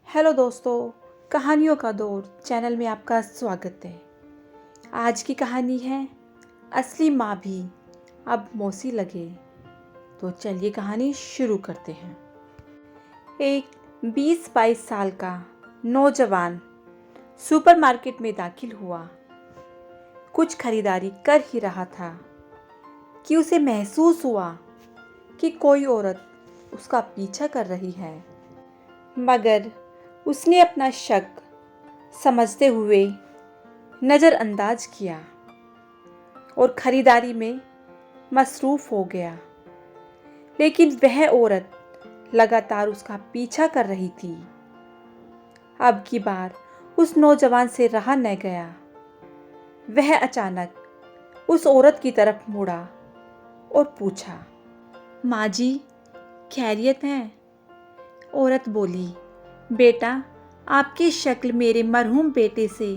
Hello दोस्तों, कहानियों का दौर चैनल में आपका स्वागत है। आज की कहानी है असली माँ भी अब मौसी लगे। तो चलिए कहानी शुरू करते हैं। एक 20-22 साल का नौजवान सुपरमार्केट में दाखिल हुआ। कुछ खरीदारी कर ही रहा था कि उसे महसूस हुआ कि कोई औरत उसका पीछा कर रही है, मगर उसने अपना शक समझते हुए नज़रअंदाज किया और खरीदारी में मसरूफ़ हो गया। लेकिन वह औरत लगातार उसका पीछा कर रही थी। अब की बार उस नौजवान से रहा न गया। वह अचानक उस औरत की तरफ मुड़ा और पूछा, माँ जी, खैरियत है? औरत बोली, बेटा, आपकी शक्ल मेरे मरहूम बेटे से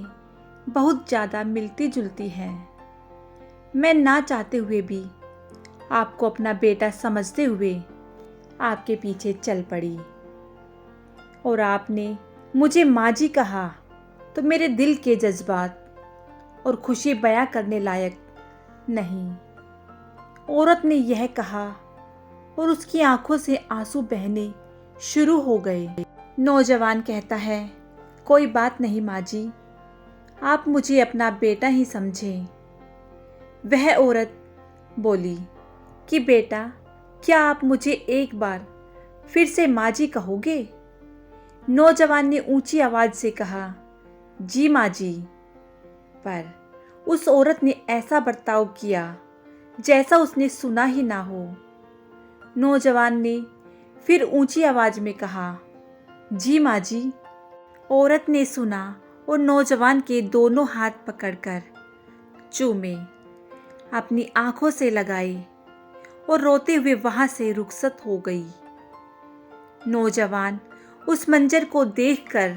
बहुत ज़्यादा मिलती जुलती है। मैं ना चाहते हुए भी आपको अपना बेटा समझते हुए आपके पीछे चल पड़ी, और आपने मुझे माँ जी कहा तो मेरे दिल के जज्बात और खुशी बयां करने लायक नहीं। औरत ने यह कहा और उसकी आंखों से आंसू बहने शुरू हो गए। नौजवान कहता है, कोई बात नहीं माँ जी, आप मुझे अपना बेटा ही समझें। वह औरत बोली कि बेटा, क्या आप मुझे एक बार फिर से माँ जी कहोगे? नौजवान ने ऊंची आवाज से कहा, जी माँ जी। पर उस औरत ने ऐसा बर्ताव किया जैसा उसने सुना ही ना हो। नौजवान ने फिर ऊंची आवाज में कहा, जी माँ जी। औरत ने सुना और नौजवान के दोनों हाथ पकड़कर चूमे, अपनी आंखों से लगाए और रोते हुए वहां से रुखसत हो गई। नौजवान उस मंजर को देखकर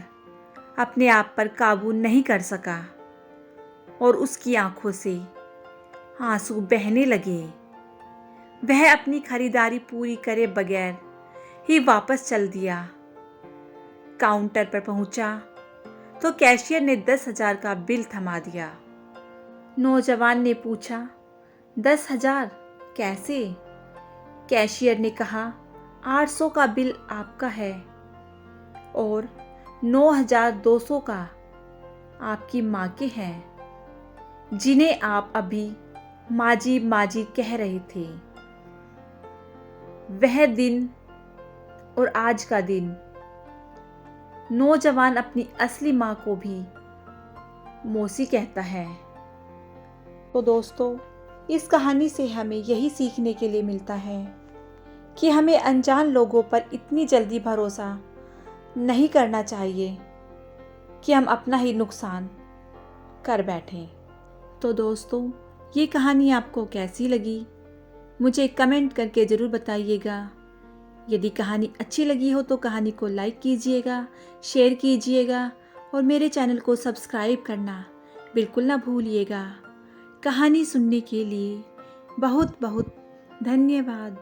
अपने आप पर काबू नहीं कर सका और उसकी आंखों से आंसू बहने लगे। वह अपनी खरीदारी पूरी करे बगैर ही वापस चल दिया। काउंटर पर पहुंचा तो कैशियर ने 10,000 का बिल थमा दिया। नौजवान ने पूछा, 10,000 कैसे? कैशियर ने कहा, 800 का बिल आपका है और 9,200 का आपकी माँ के हैं, जिन्हें आप अभी माँ जी कह रहे थे। वह दिन और आज का दिन नौजवान अपनी असली माँ को भी मौसी कहता है। तो दोस्तों, इस कहानी से हमें यही सीखने के लिए मिलता है कि हमें अनजान लोगों पर इतनी जल्दी भरोसा नहीं करना चाहिए कि हम अपना ही नुकसान कर बैठें। तो दोस्तों, ये कहानी आपको कैसी लगी मुझे कमेंट करके ज़रूर बताइएगा। यदि कहानी अच्छी लगी हो तो कहानी को लाइक कीजिएगा, शेयर कीजिएगा और मेरे चैनल को सब्सक्राइब करना बिल्कुल ना भूलिएगा। कहानी सुनने के लिए बहुत बहुत धन्यवाद।